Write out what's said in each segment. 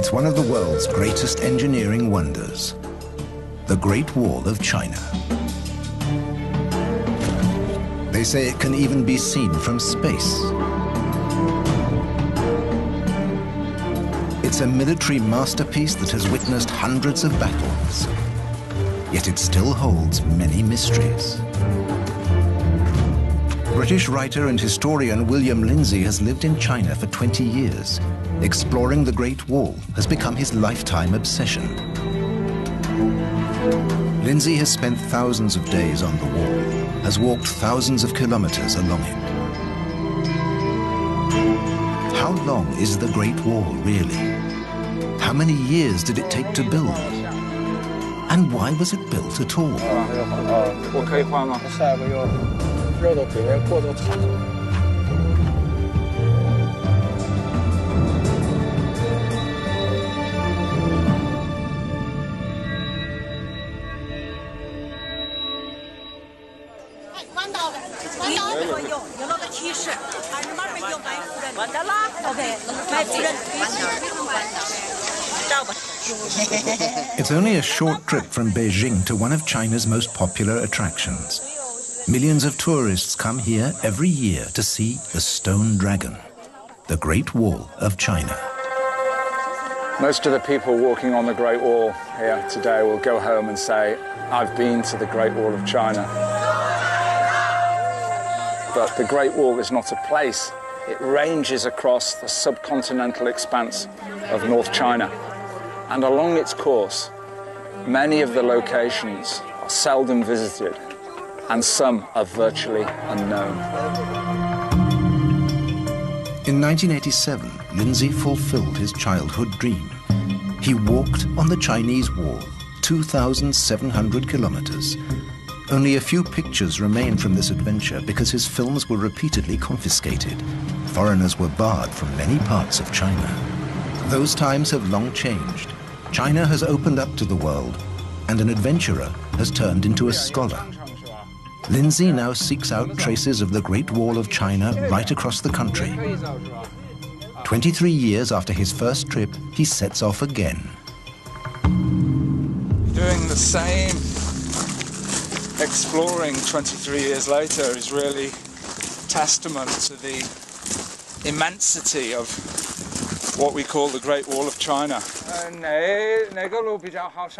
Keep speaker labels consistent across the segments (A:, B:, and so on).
A: It's one of the world's greatest engineering wonders, the Great Wall of China. They say it can even be seen from space. It's a military masterpiece that has witnessed hundreds of battles, yet it still holds many mysteries. British writer and historian William Lindsay has lived in China for 20 years. Exploring the Great Wall has become his lifetime obsession. Lindsay has spent thousands of days on the wall, has walked thousands of kilometers along it. How long is the Great Wall really? How many years did it take to build? And why was it built at all? It's only a short trip from Beijing to one of China's most popular attractions. Millions of tourists come here every year to see the Stone Dragon, the Great Wall of China.
B: Most of the people walking on the Great Wall here today will go home and say, I've been to the Great Wall of China. But the Great Wall is not a place. It ranges across the subcontinental expanse of North China. And along its course, many of the locations are seldom visited, and some are virtually unknown.
A: In 1987, Lindsay fulfilled his childhood dream. He walked on the Chinese Wall, 2,700 kilometers. Only a few pictures remain from this adventure because his films were repeatedly confiscated. Foreigners were barred from many parts of China. Those times have long changed. China has opened up to the world, and an adventurer has turned into a scholar. Lindsay now seeks out traces of the Great Wall of China right across the country. 23 years after his first trip, he sets off again.
B: Doing the same exploring 23 years later is really testament to the immensity of what we call the Great Wall of China.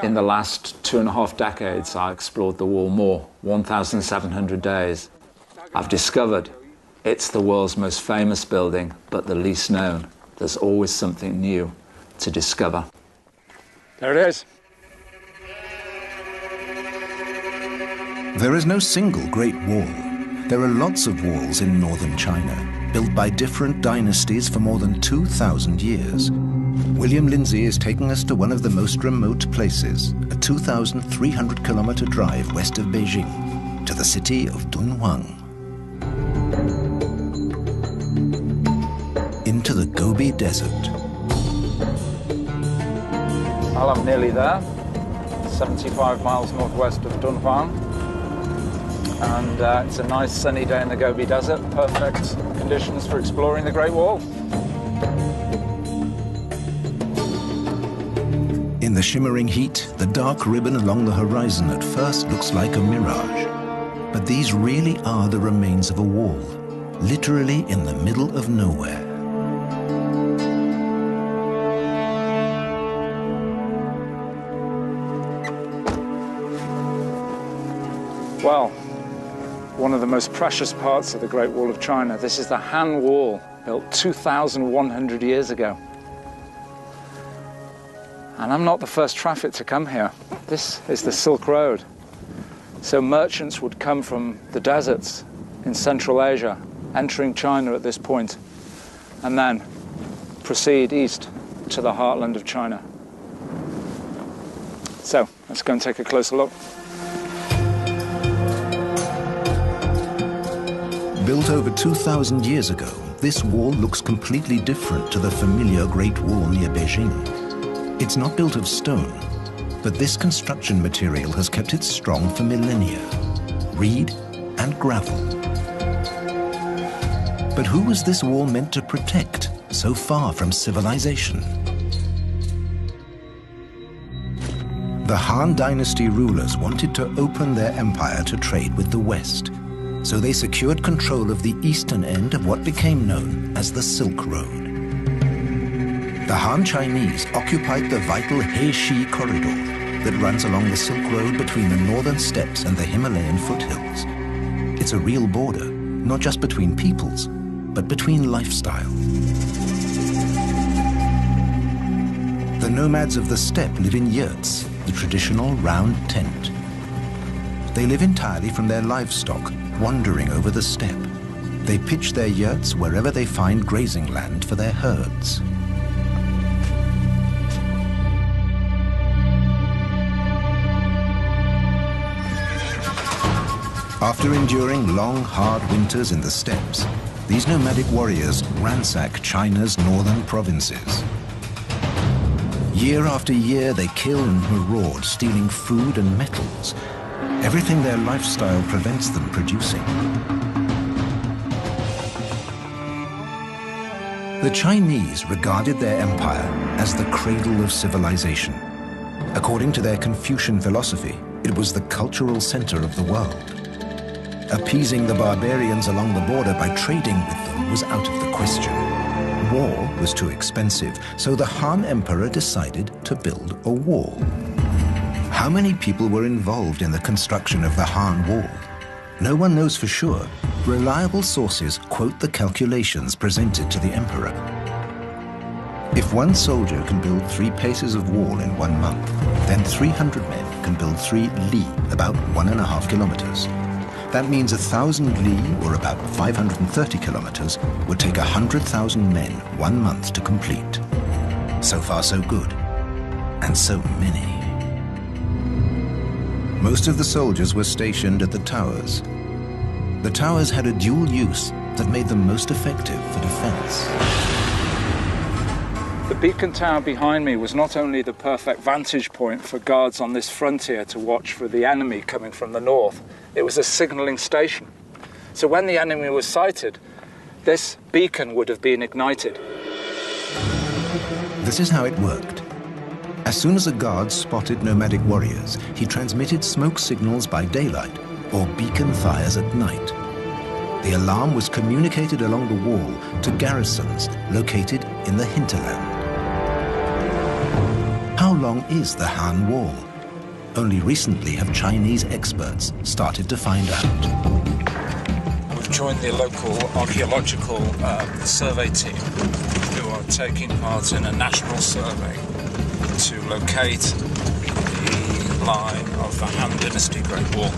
B: In the last 2.5 decades, I explored the wall more, 1,700 days. I've discovered it's the world's most famous building, but the least known. There's always something new to discover. There it is.
A: There is no single Great Wall. There are lots of walls in northern China, built by different dynasties for more than 2,000 years. William Lindsay is taking us to one of the most remote places, a 2,300-kilometer drive west of Beijing, to the city of Dunhuang. Into the Gobi Desert.
B: Well, I'm nearly there, 75 miles northwest of Dunhuang. And it's a nice sunny day in the Gobi Desert, perfect conditions for exploring the Great Wall.
A: In the shimmering heat, the dark ribbon along the horizon at first looks like a mirage. But these really are the remains of a wall, literally in the middle of nowhere.
B: Well, one of the most precious parts of the Great Wall of China. This is the Han Wall, built 2,100 years ago. And I'm not the first traffic to come here. This is the Silk Road. So merchants would come from the deserts in Central Asia, entering China at this point, and then proceed east to the heartland of China. So let's go and take a closer look.
A: Built over 2,000 years ago, this wall looks completely different to the familiar Great Wall near Beijing. It's not built of stone, but this construction material has kept it strong for millennia. Reed and gravel. But who was this wall meant to protect, so far from civilization? The Han Dynasty rulers wanted to open their empire to trade with the West, so they secured control of the eastern end of what became known as the Silk Road. The Han Chinese occupied the vital He-Shi corridor that runs along the Silk Road between the northern steppes and the Himalayan foothills. It's a real border, not just between peoples, but between lifestyle. The nomads of the steppe live in yurts, the traditional round tent. They live entirely from their livestock, wandering over the steppe. They pitch their yurts wherever they find grazing land for their herds. After enduring long, hard winters in the steppes, these nomadic warriors ransack China's northern provinces. Year after year, they kill and maraud, stealing food and metals, everything their lifestyle prevents them producing. The Chinese regarded their empire as the cradle of civilization. According to their Confucian philosophy, it was the cultural center of the world. Appeasing the barbarians along the border by trading with them was out of the question. War was too expensive, so the Han Emperor decided to build a wall. How many people were involved in the construction of the Han Wall? No one knows for sure. Reliable sources quote the calculations presented to the emperor. If one soldier can build 3 paces of wall in 1 month, then 300 men can build 3 li, about 1.5 kilometers. That means 1,000 li, or about 530 kilometers, would take 100,000 men 1 month to complete. So far, so good. And so many. Most of the soldiers were stationed at the towers. The towers had a dual use that made them most effective for defense.
B: The beacon tower behind me was not only the perfect vantage point for guards on this frontier to watch for the enemy coming from the north, it was a signalling station. So when the enemy was sighted, this beacon would have been ignited.
A: This is how it worked. As soon as a guard spotted nomadic warriors, he transmitted smoke signals by daylight or beacon fires at night. The alarm was communicated along the wall to garrisons located in the hinterland. How long is the Han Wall? Only recently have Chinese experts started to find out.
B: We've joined the local archaeological survey team who are taking part in a national survey to locate the line of the Han Dynasty Great Wall.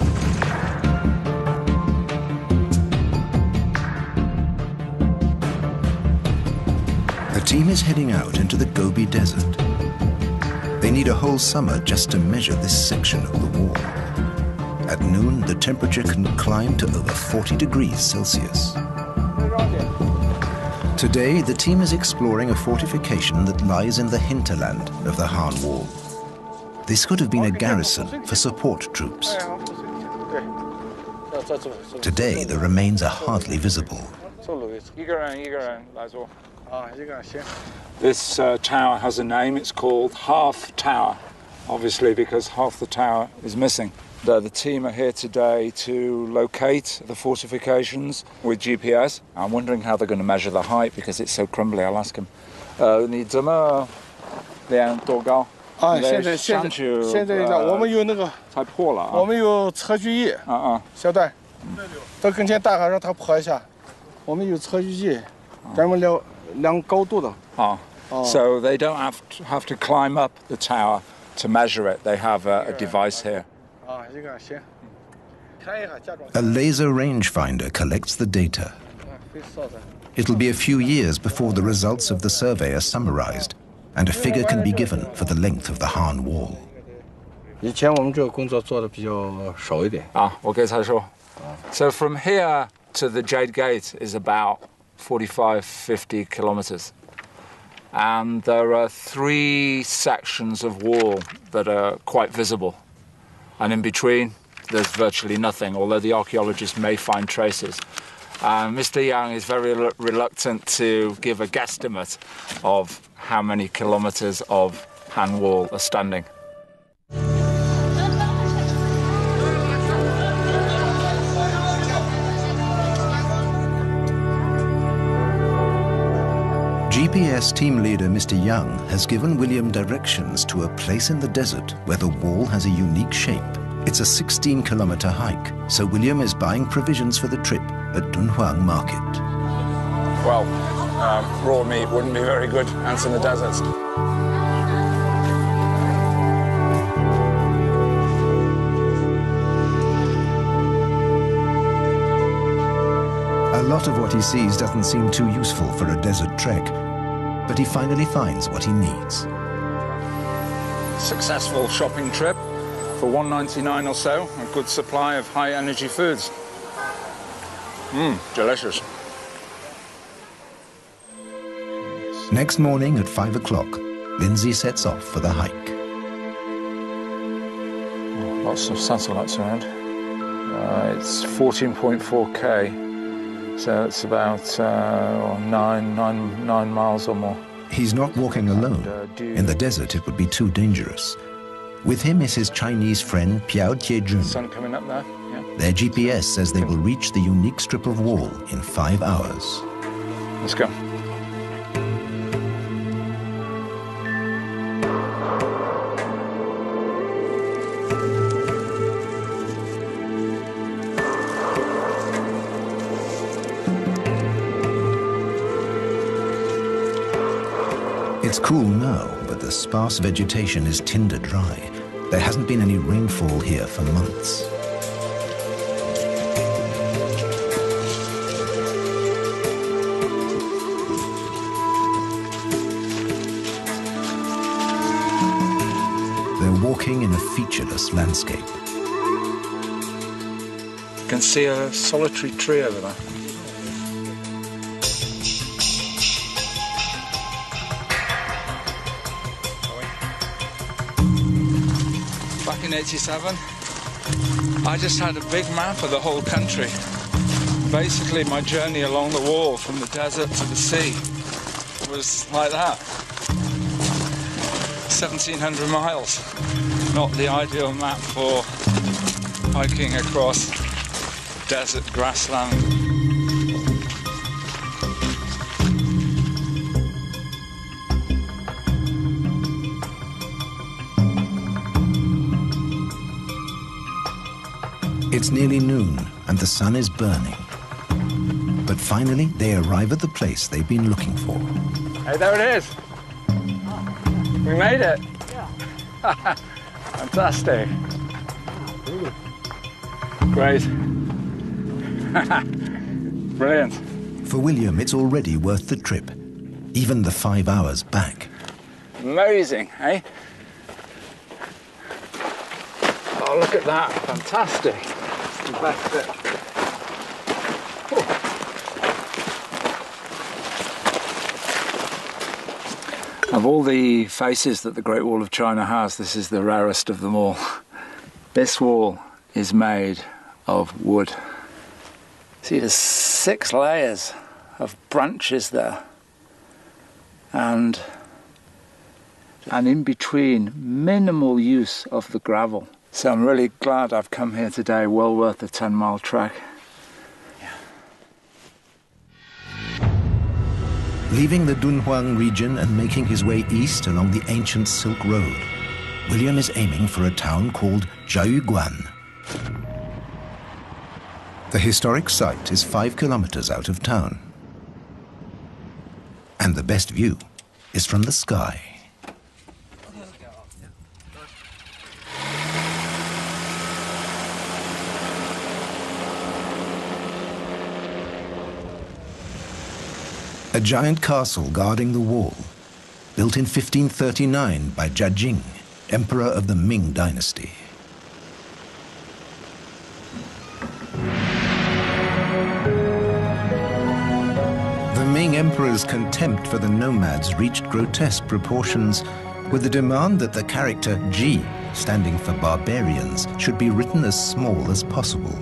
A: The team is heading out into the Gobi Desert. They need a whole summer just to measure this section of the wall. At noon, the temperature can climb to over 40 degrees Celsius. Today, the team is exploring a fortification that lies in the hinterland of the Han Wall. This could have been a garrison for support troops. Today, the remains are hardly visible.
B: This tower has a name. It's called Half Tower, obviously because half the tower is missing. The team are here today to locate the fortifications with GPS. I'm wondering how they're going to measure the height because it's so crumbly. I'll ask them. 你怎么量多高？
C: 现在我们有那个
B: 才破了啊！
C: 我们有测距仪小段，到跟前大概让它破一下。我们有测距仪，专门量高度的。
B: So they don't have to climb up the tower to measure it. They have a device here.
A: A laser rangefinder collects the data. It'll be a few years before the results of the survey are summarized, and a figure can be given for the length of the Han Wall.
C: 以前我们这个工作做的比较少一点。
B: 我给他说。So from here to the Jade Gate is about 45-50 kilometers. And there are 3 sections of wall that are quite visible. And in between, there's virtually nothing, although the archaeologists may find traces. Mr. Yang is very reluctant to give a guesstimate of how many kilometers of Han Wall are standing.
A: GPS team leader Mr. Young has given William directions to a place in the desert where the wall has a unique shape. It's a 16-kilometer hike, so William is buying provisions for the trip at Dunhuang Market.
B: Well, raw meat wouldn't be very good ants in the deserts.
A: A lot of what he sees doesn't seem too useful for a desert trek, but he finally finds what he needs.
B: Successful shopping trip for $1.99 or so, a good supply of high-energy foods. Delicious.
A: Next morning at 5 o'clock, Lindsay sets off for the hike.
B: Lots of satellites around. It's 14.4K. So it's about 9 miles or more.
A: He's not walking alone. In the desert, it would be too dangerous. With him is his Chinese friend, Piao Tiejun.
B: Sun coming up there, yeah.
A: Their GPS says they will reach the unique strip of wall in 5 hours.
B: Let's go.
A: It's cool now, but the sparse vegetation is tinder dry. There hasn't been any rainfall here for months. They're walking in a featureless landscape.
B: You can see a solitary tree over there. Back in '87, I just had a big map of the whole country. Basically, my journey along the wall from the desert to the sea was like that. 1,700 miles. Not the ideal map for hiking across desert grassland.
A: It's nearly noon and the sun is burning. But finally, they arrive at the place they've been looking for.
B: Hey, there it is. We made it.
D: Yeah.
B: Fantastic. Great. Brilliant.
A: For William, it's already worth the trip, even the 5 hours back.
B: Amazing, eh? Oh, look at that. Fantastic. The best bit. Of all the faces that the Great Wall of China has, this is the rarest of them all. This wall is made of wood. See, there's 6 layers of branches there. And in between, minimal use of the gravel. So I'm really glad I've come here today, well worth the 10-mile trek.
A: Leaving the Dunhuang region and making his way east along the ancient Silk Road, William is aiming for a town called Jiayuguan. The historic site is 5 kilometers out of town. And the best view is from the sky. A giant castle guarding the wall, built in 1539 by Jiajing, emperor of the Ming dynasty. The Ming emperor's contempt for the nomads reached grotesque proportions, with the demand that the character Ji, standing for barbarians, should be written as small as possible.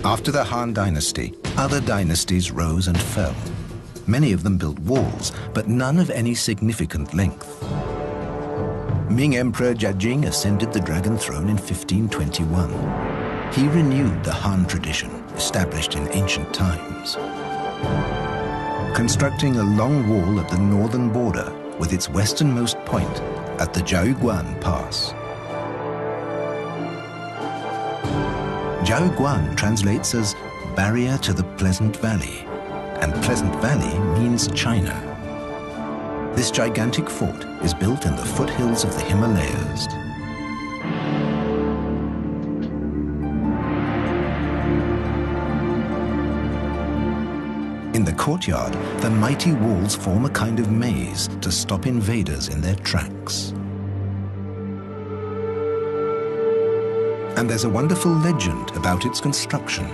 A: After the Han Dynasty, other dynasties rose and fell. Many of them built walls, but none of any significant length. Ming Emperor Jiajing ascended the dragon throne in 1521. He renewed the Han tradition established in ancient times, constructing a long wall at the northern border with its westernmost point at the Jiaoguan Pass. Jiaoguan translates as barrier to the Pleasant Valley, and Pleasant Valley means China. This gigantic fort is built in the foothills of the Himalayas. In the courtyard, the mighty walls form a kind of maze to stop invaders in their tracks. And there's a wonderful legend about its construction.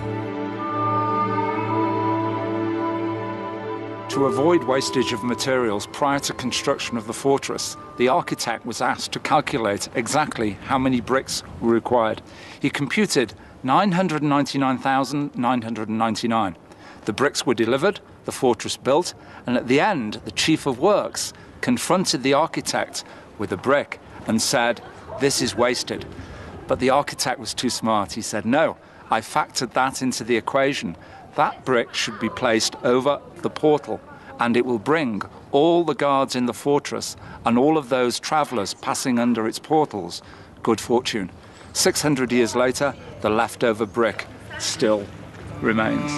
B: To avoid wastage of materials prior to construction of the fortress, the architect was asked to calculate exactly how many bricks were required. He computed 999,999. The bricks were delivered, the fortress built, and at the end, the chief of works confronted the architect with a brick and said, "This is wasted." But the architect was too smart. He said, "No, I factored that into the equation. That brick should be placed over the portal, and it will bring all the guards in the fortress and all of those travelers passing under its portals good fortune." 600 years later, the leftover brick still remains.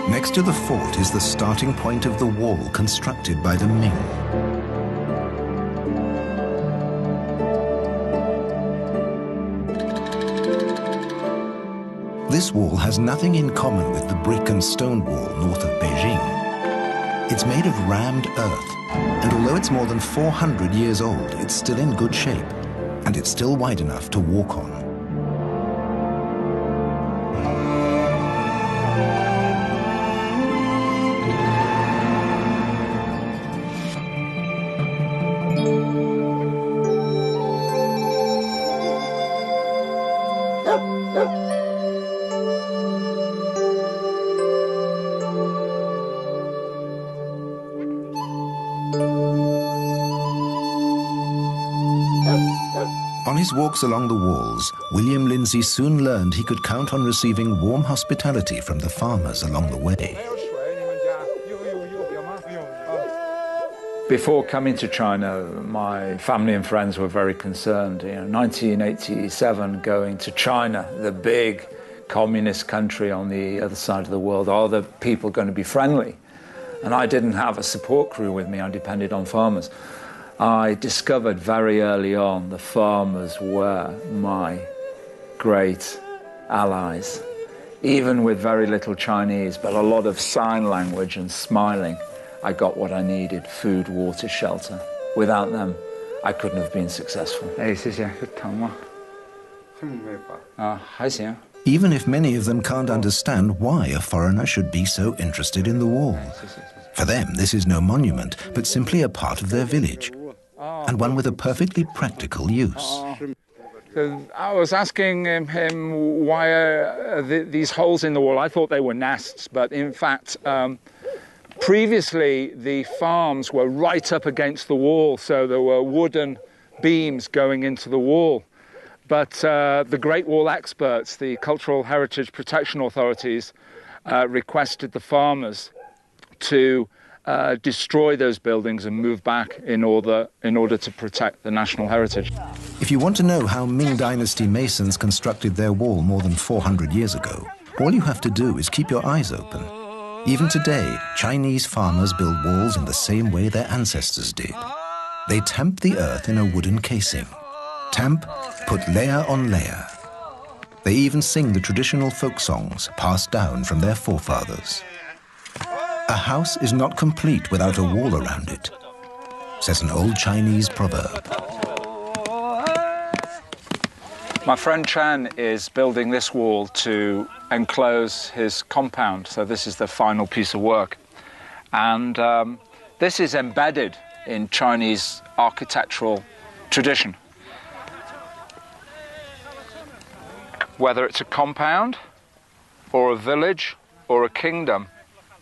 A: Next to the fort is the starting point of the wall constructed by the Ming. This wall has nothing in common with the brick and stone wall north of Beijing. It's made of rammed earth, and although it's more than 400 years old, it's still in good shape, and it's still wide enough to walk on. On his walks along the walls, William Lindsay soon learned he could count on receiving warm hospitality from the farmers along the way.
B: Before coming to China, my family and friends were very concerned. 1987, going to China, the big communist country on the other side of the world, are the people going to be friendly? And I didn't have a support crew with me, I depended on farmers. I discovered very early on the farmers were my great allies. Even with very little Chinese, but a lot of sign language and smiling, I got what I needed: food, water, shelter. Without them, I couldn't have been successful.
A: Even if many of them can't understand why a foreigner should be so interested in the wall. For them, this is no monument, but simply a part of their village, and one with a perfectly practical use.
B: I was asking him why these holes in the wall. I thought they were nests, but in fact, previously the farms were right up against the wall, so there were wooden beams going into the wall. But the Great Wall experts, the Cultural Heritage Protection Authorities, requested the farmers to destroy those buildings and move back in order to protect the national heritage.
A: If you want to know how Ming Dynasty masons constructed their wall more than 400 years ago, all you have to do is keep your eyes open. Even today, Chinese farmers build walls in the same way their ancestors did. They tamp the earth in a wooden casing. Tamp, put layer on layer. They even sing the traditional folk songs passed down from their forefathers. A house is not complete without a wall around it, says an old Chinese proverb.
B: My friend Chen is building this wall to enclose his compound, so this is the final piece of work. And this is embedded in Chinese architectural tradition. Whether it's a compound, or a village, or a kingdom,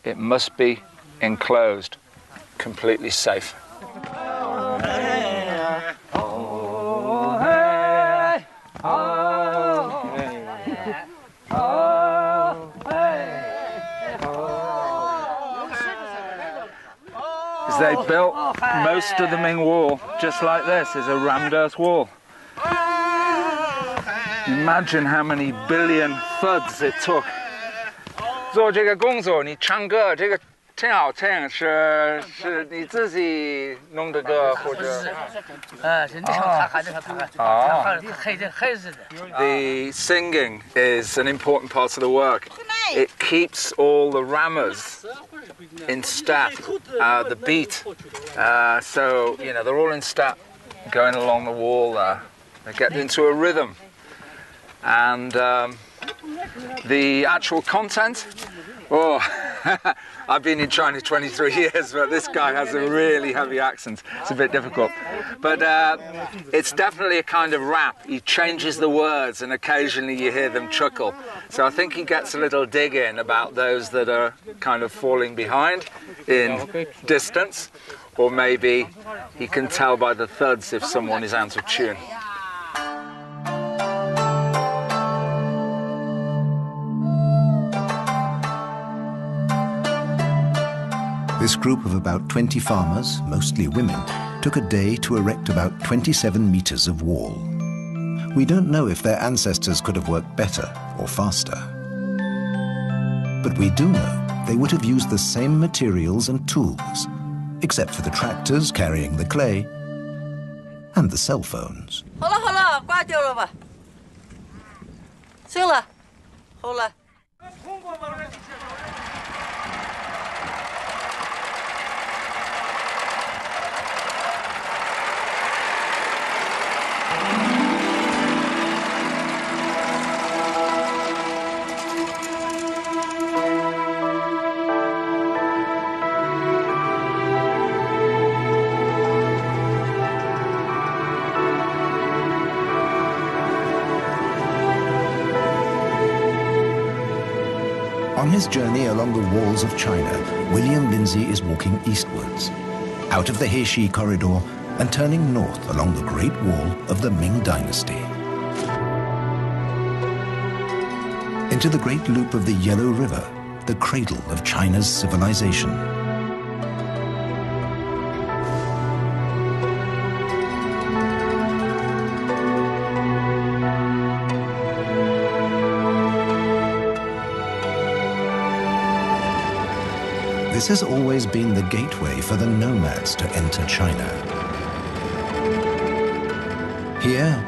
B: it must be enclosed, completely safe. They built most of the Ming Wall just like this, is a rammed earth wall. Imagine how many billion thuds it took. 做这个工作，你唱歌这个挺好听，是你自己弄的歌或者？The singing is an important part of the work. It keeps all the rammers in step, the beat. So, you know, they're all in step going along the wall there. They get into a rhythm. And the actual content, oh, I've been in China 23 years, but this guy has a really heavy accent. It's a bit difficult. But it's definitely a kind of rap. He changes the words and occasionally you hear them chuckle. So I think he gets a little dig in about those that are kind of falling behind in distance, or maybe he can tell by the thuds if someone is out of tune.
A: This group of about 20 farmers, mostly women, took a day to erect about 27 meters of wall. We don't know if their ancestors could have worked better or faster. But we do know they would have used the same materials and tools, except for the tractors carrying the clay and the cell phones.
D: 好了好了，挂掉了吧。行了，好了。
A: On his journey along the walls of China, William Lindsay is walking eastwards, out of the Heishi corridor and turning north along the Great Wall of the Ming Dynasty. Into the Great Loop of the Yellow River, the cradle of China's civilization. This has always been the gateway for the nomads to enter China. Here,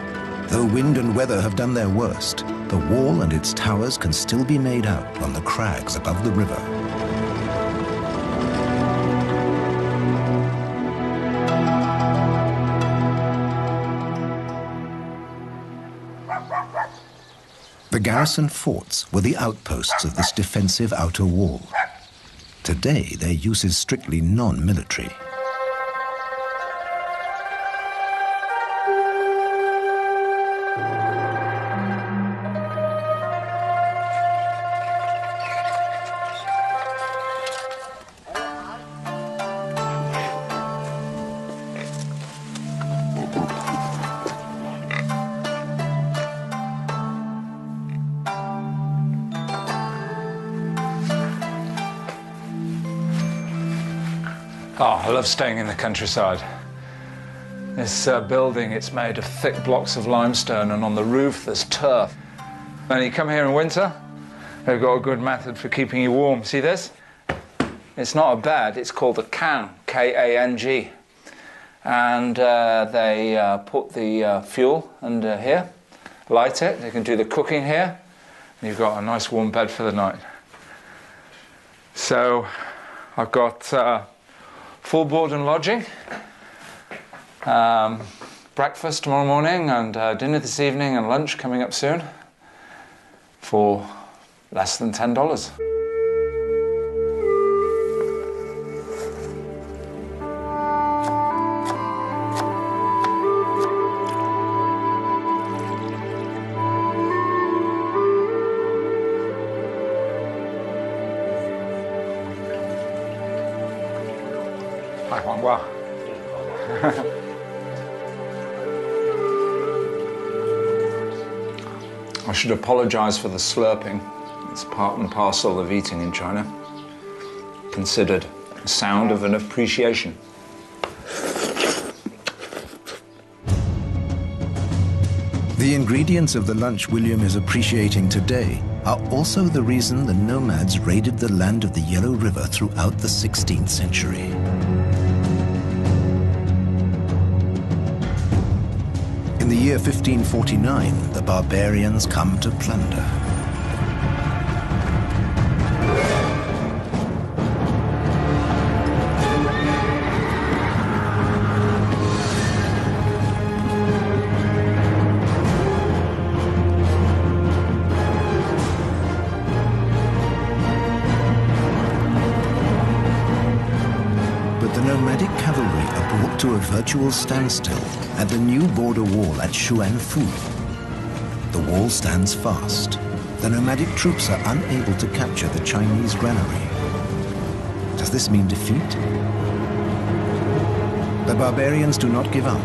A: though wind and weather have done their worst, the wall and its towers can still be made out on the crags above the river. The garrison forts were the outposts of this defensive outer wall. Today, their use is strictly non-military.
B: Oh, I love staying in the countryside. This building, it's made of thick blocks of limestone, and on the roof there's turf. And you come here in winter, they've got a good method for keeping you warm. See this? It's not a bed, it's called a kang, K-A-N-G. And they put the fuel under here, light it, they can do the cooking here, and you've got a nice warm bed for the night. So I've got full board and lodging, breakfast tomorrow morning, and dinner this evening, and lunch coming up soon for less than $10. 黄瓜. I should apologize for the slurping. It's part and parcel of eating in China. Considered a sound of an appreciation.
A: The ingredients of the lunch William is appreciating today are also the reason the nomads raided the land of the Yellow River throughout the 16th century. In the year 1549, the barbarians come to plunder. To a virtual standstill at the new border wall at Xuanfu. The wall stands fast. The nomadic troops are unable to capture the Chinese granary. Does this mean defeat? The barbarians do not give up.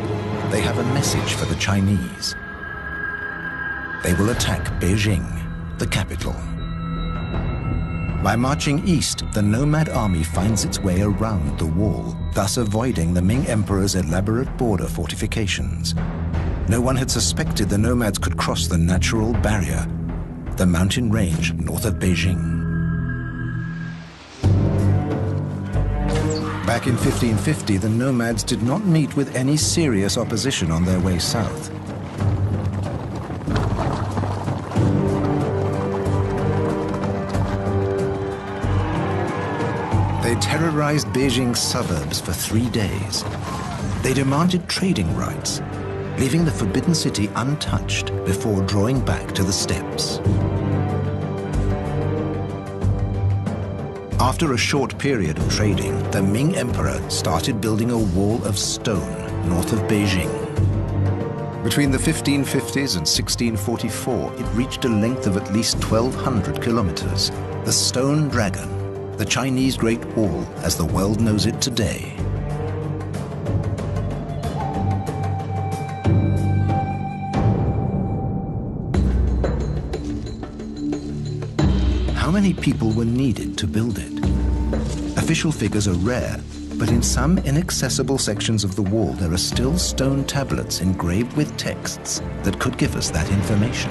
A: They have a message for the Chinese. They will attack Beijing, the capital. By marching east, the nomad army finds its way around the wall, thus avoiding the Ming Emperor's elaborate border fortifications. No one had suspected the nomads could cross the natural barrier, the mountain range north of Beijing. Back in 1550, the nomads did not meet with any serious opposition on their way south. They terrorized Beijing's suburbs for 3 days. They demanded trading rights, leaving the Forbidden City untouched before drawing back to the steppes. After a short period of trading, the Ming Emperor started building a wall of stone north of Beijing. Between the 1550s and 1644, it reached a length of at least 1,200 kilometers. The Stone Dragon, the Chinese Great Wall as the world knows it today. How many people were needed to build it? Official figures are rare, but in some inaccessible sections of the wall there are still stone tablets engraved with texts that could give us that information.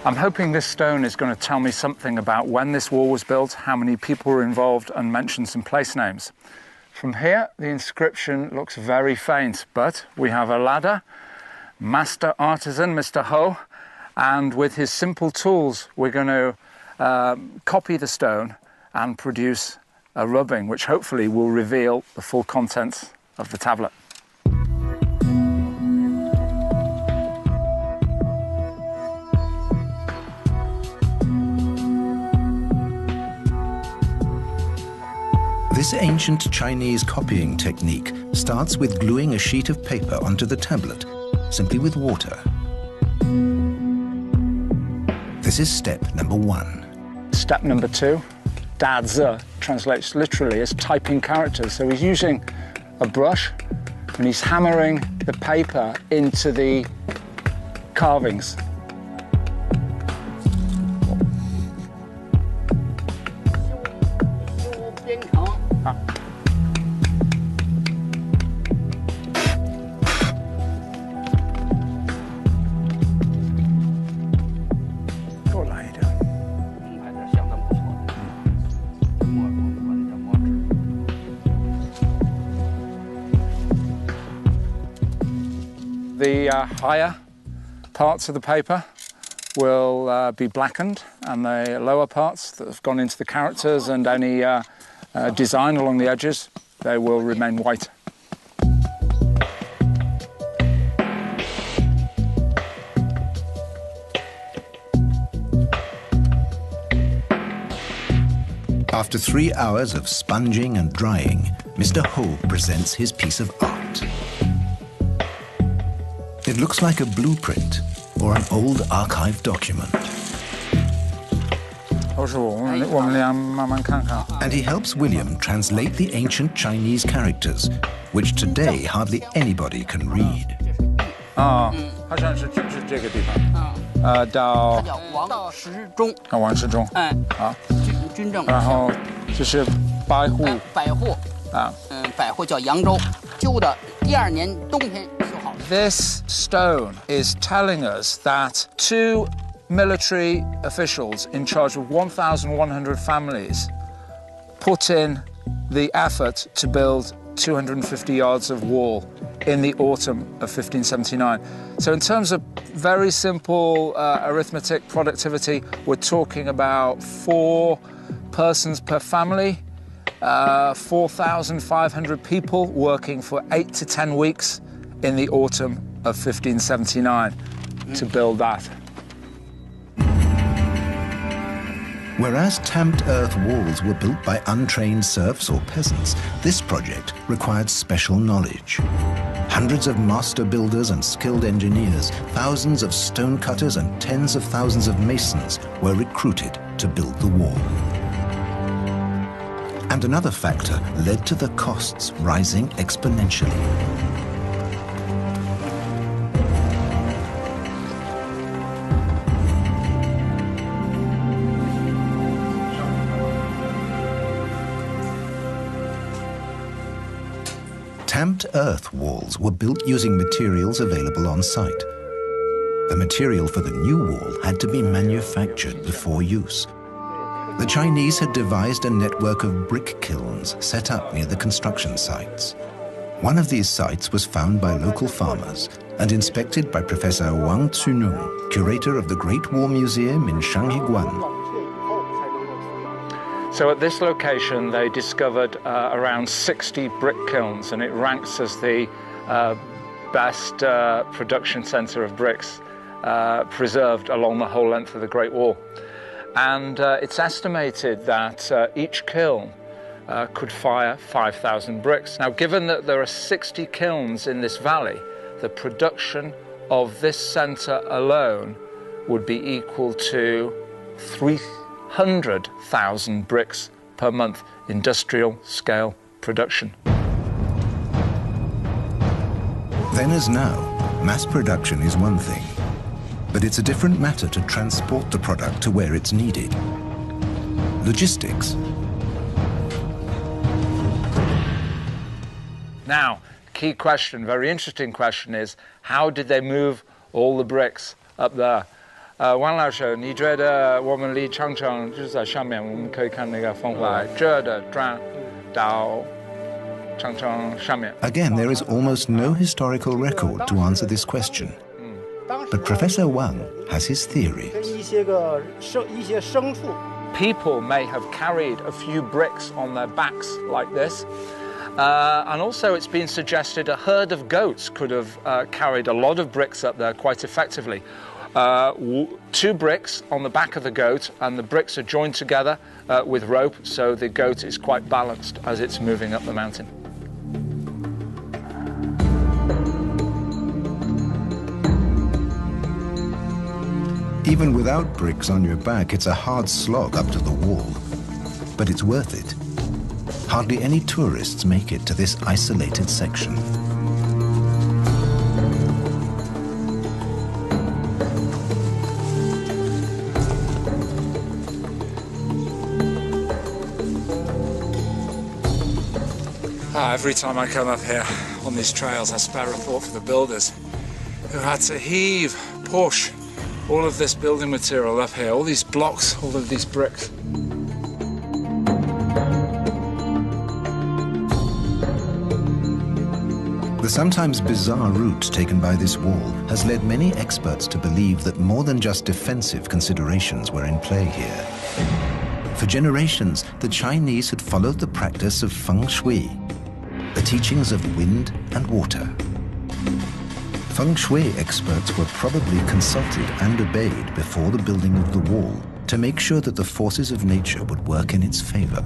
B: I'm hoping this stone is going to tell me something about when this wall was built, how many people were involved, and mention some place names. From here, the inscription looks very faint, but we have a ladder, master artisan, Mr. Ho, and with his simple tools, we're going to copy the stone and produce a rubbing, which hopefully will reveal the full contents of the tablet.
A: This ancient Chinese copying technique starts with gluing a sheet of paper onto the tablet, simply with water. This is step number 1.
B: Step number 2, dazi, translates literally as typing characters. So he's using a brush and he's hammering the paper into the carvings. The higher parts of the paper will be blackened, and the lower parts that have gone into the characters and any design along the edges, they will remain white.
A: After 3 hours of sponging and drying, Mr. Ho presents his piece of art. It looks like a blueprint, or an old archive document. And he helps William translate the ancient Chinese characters, which today hardly anybody can read.
B: 好像是这个地方，到
D: 王时中，
B: 王世忠，好，
D: 军政，
B: 然后就是百户，
D: 百户，百户叫扬州，修的第2年冬天修好的。
B: This stone is telling us that 2 military officials in charge of 1,100 families put in the effort to build 250 yards of wall in the autumn of 1579. So in terms of very simple arithmetic productivity, we're talking about 4 persons per family, 4,500 people working for 8 to 10 weeks in the autumn of 1579 to build that.
A: Whereas tamped earth walls were built by untrained serfs or peasants, this project required special knowledge. Hundreds of master builders and skilled engineers, thousands of stone cutters and tens of thousands of masons were recruited to build the wall. And another factor led to the costs rising exponentially. Tamped earth walls were built using materials available on site. The material for the new wall had to be manufactured before use. The Chinese had devised a network of brick kilns set up near the construction sites. One of these sites was found by local farmers and inspected by Professor Wang Cunong, curator of the Great Wall Museum in Shanghiguan.
B: So at this location, they discovered around 60 brick kilns, and it ranks as the best production center of bricks preserved along the whole length of the Great Wall. And it's estimated that each kiln could fire 5,000 bricks. Now, given that there are 60 kilns in this valley, the production of this center alone would be equal to 300,000 bricks per month, industrial scale production.
A: Then as now, mass production is one thing, but it's a different matter to transport the product to where it's needed. Logistics.
B: Now, key question, very interesting question is, how did they move all the bricks up there? 王老师，你觉得我们离长城就是在上面，我们可以看那个烽火这的转到长城上面。
A: Again, there is almost no historical record to answer this question. But Professor Wang has his theories.
B: People may have carried a few bricks on their backs like this. And also it's been suggested a herd of goats could have carried a lot of bricks up there quite effectively. 2 bricks on the back of the goat, and the bricks are joined together with rope, so the goat is quite balanced as it's moving up the mountain.
A: Even without bricks on your back, it's a hard slog up to the wall. But it's worth it. Hardly any tourists make it to this isolated section.
B: Every time I come up here on these trails, I spare a thought for the builders who had to heave, push all of this building material up here, all these blocks, all of these bricks.
A: The sometimes bizarre route taken by this wall has led many experts to believe that more than just defensive considerations were in play here. For generations, the Chinese had followed the practice of feng shui, the teachings of wind and water. Feng shui experts were probably consulted and obeyed before the building of the wall to make sure that the forces of nature would work in its favor.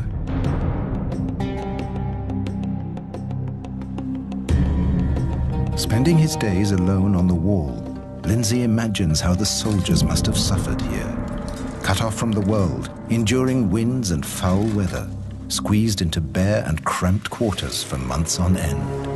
A: Spending his days alone on the wall, Lindsay imagines how the soldiers must have suffered here. Cut off from the world, enduring winds and foul weather, squeezed into bare and cramped quarters for months on end.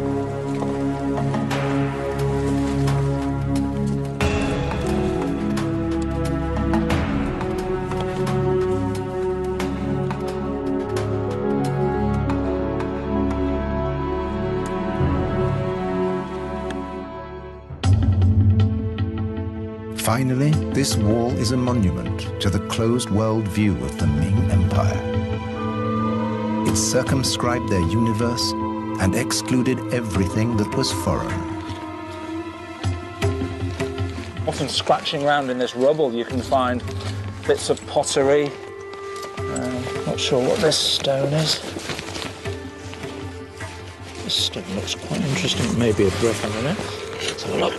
A: Finally, this wall is a monument to the closed world view of the Ming Empire. It circumscribed their universe and excluded everything that was foreign.
B: Often scratching around in this rubble, you can find bits of pottery. Not sure what this stone is. This stone looks quite interesting. Maybe a brick in a minute. Let's have a look.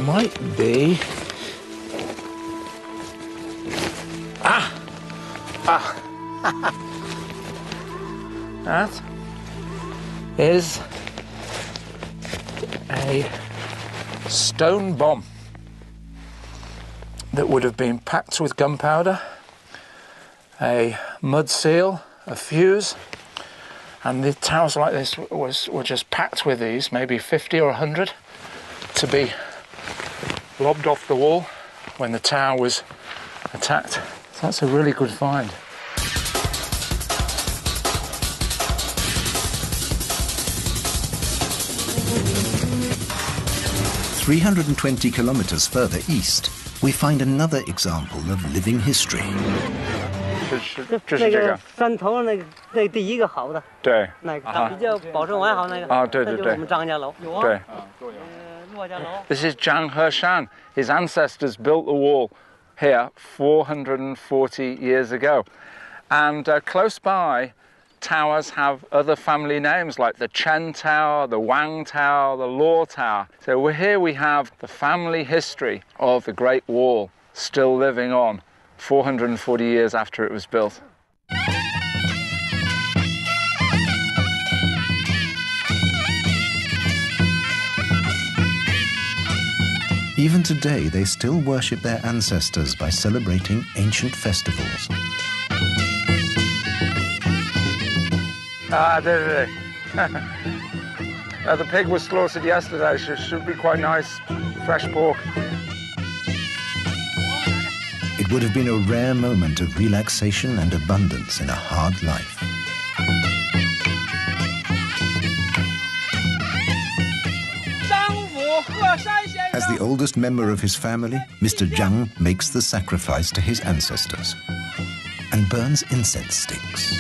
B: Might be. That is a stone bomb that would have been packed with gunpowder, a mud seal, a fuse, and the towers like this were just packed with these, maybe 50 or 100, to be lobbed off the wall when the tower was attacked. So that's a really good find.
A: "320 kilometers further east, we find another example of living history.
B: 这是这个
E: 山头那个第一个好的，
B: 对，
E: 那个比较保存完好那个
B: 啊，对对对，
E: 那就是我们张家楼，有啊，
B: 对。
E: 骆家楼。
B: This is Zhang Heshan. His ancestors built the wall here 440 years ago. And close by, towers have other family names like the Chen Tower, the Wang Tower, the Luo Tower. So here we have the family history of the Great Wall still living on 440 years after it was built.
A: Even today, they still worship their ancestors by celebrating ancient festivals.
B: The pig was slaughtered yesterday. Should be quite nice, fresh pork.
A: It would have been a rare moment of relaxation and abundance in a hard life. As the oldest member of his family, Mr. Zhang makes the sacrifice to his ancestors and burns incense sticks.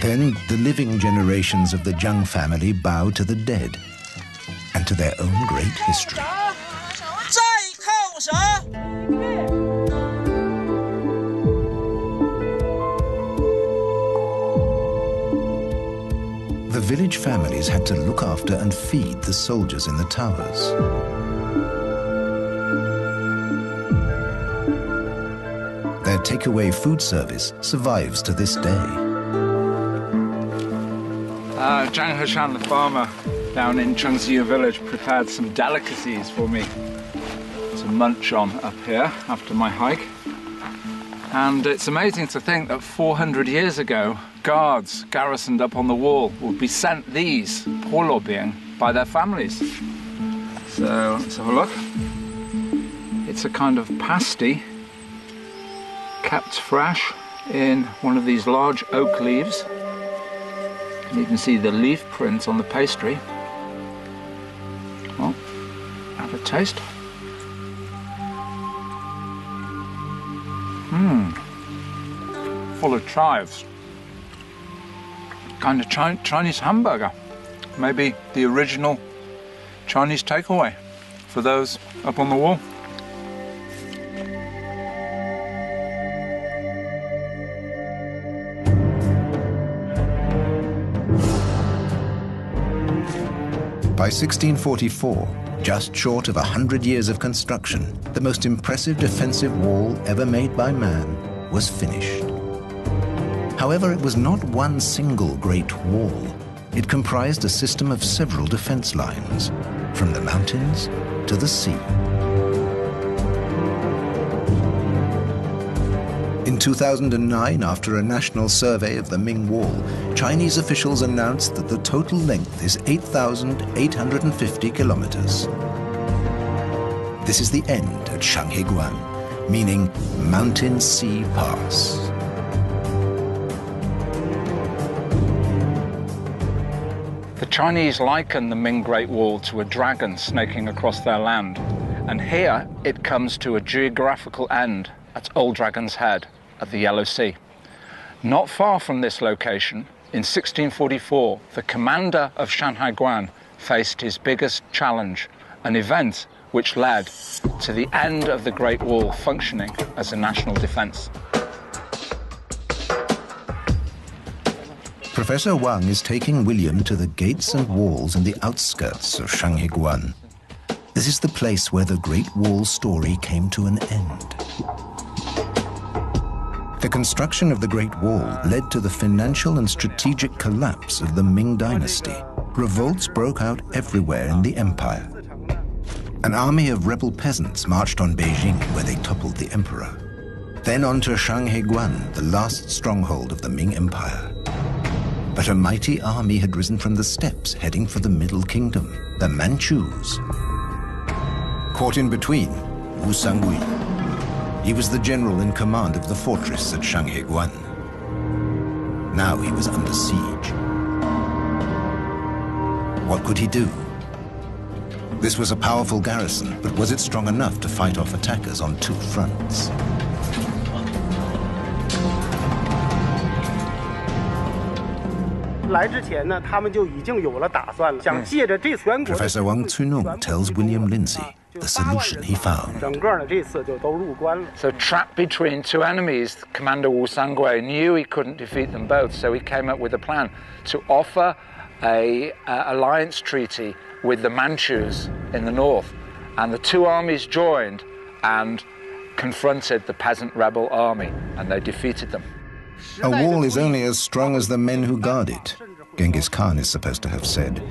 A: Then the living generations of the Zhang family bow to the dead and to their own great history. The village families had to look after and feed the soldiers in the towers. Their takeaway food service survives to this day.
B: Zhang Heshan, the farmer down in Chengxiu village, prepared some delicacies for me to munch on up here after my hike. And it's amazing to think that 400 years ago, guards garrisoned up on the wall would be sent these polobiang by their families. So let's have a look. It's a kind of pasty kept fresh in one of these large oak leaves. You can see the leaf print on the pastry. Well, have a taste. Full of chives. Kind of Chinese hamburger. Maybe the original Chinese takeaway for those up on the wall.
A: By 1644, just short of 100 years of construction, the most impressive defensive wall ever made by man was finished. However, it was not one single great wall. It comprised a system of several defense lines, from the mountains to the sea. In 2009, after a national survey of the Ming Wall, Chinese officials announced that the total length is 8,850 kilometers. This is the end at Shanghaiguan, meaning Mountain Sea Pass.
B: The Chinese liken the Ming Great Wall to a dragon snaking across their land, and here it comes to a geographical end at Old Dragon's Head at the Yellow Sea. Not far from this location, in 1644, the commander of Shanghaiguan faced his biggest challenge, an event which led to the end of the Great Wall functioning as a national defense.
A: Professor Wang is taking William to the gates and walls in the outskirts of Shanghaiguan. This is the place where the Great Wall story came to an end. The construction of the Great Wall led to the financial and strategic collapse of the Ming dynasty. Revolts broke out everywhere in the empire. An army of rebel peasants marched on Beijing, where they toppled the emperor. Then on to Shanghaiguan, the last stronghold of the Ming Empire. But a mighty army had risen from the steppes, heading for the Middle Kingdom, the Manchus. Caught in between, Wu Sangui. He was the general in command of the fortress at Shanghaiguan. Now he was under siege. What could he do? This was a powerful garrison, but was it strong enough to fight off attackers on two fronts? Professor Wang Cunong tells William Lindsay the solution he found.
B: So trapped between two enemies, Commander Wu Sangui knew he couldn't defeat them both, so he came up with a plan to offer an alliance treaty with the Manchus in the north. And the two armies joined and confronted the peasant rebel army, and they defeated them.
A: A wall is only as strong as the men who guard it, Genghis Khan is supposed to have said.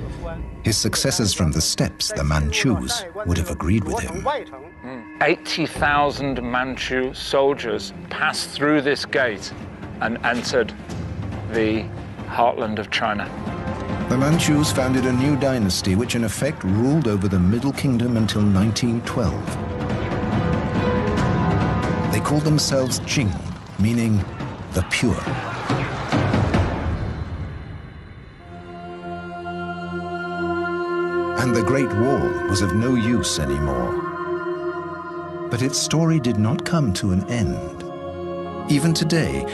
A: His successors from the steppes, the Manchus, would have agreed with him.
B: 80,000 Manchu soldiers passed through this gate and entered the heartland of China.
A: The Manchus founded a new dynasty which in effect ruled over the Middle Kingdom until 1912. They called themselves Jing, meaning the pure. And the Great Wall was of no use anymore. But its story did not come to an end. Even today,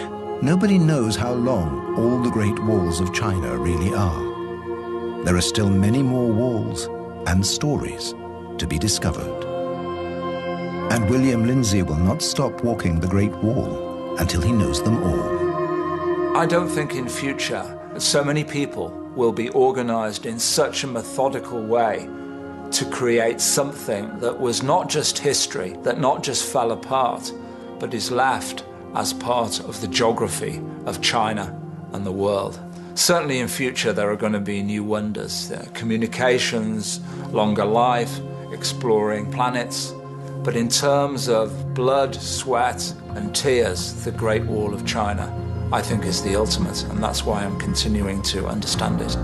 A: nobody knows how long all the Great Walls of China really are. There are still many more walls and stories to be discovered. And William Lindsay will not stop walking the Great Wall until he knows them all.
F: I don't think in future so many people will be organized in such a methodical way to create something that was not just history, that not just fell apart, but is left as part of the geography of China and the world. Certainly in future there are going to be new wonders, communications, longer life, exploring planets. But in terms of blood, sweat and tears, the Great Wall of China, I think, is the ultimate, and that's why I'm continuing to understand it.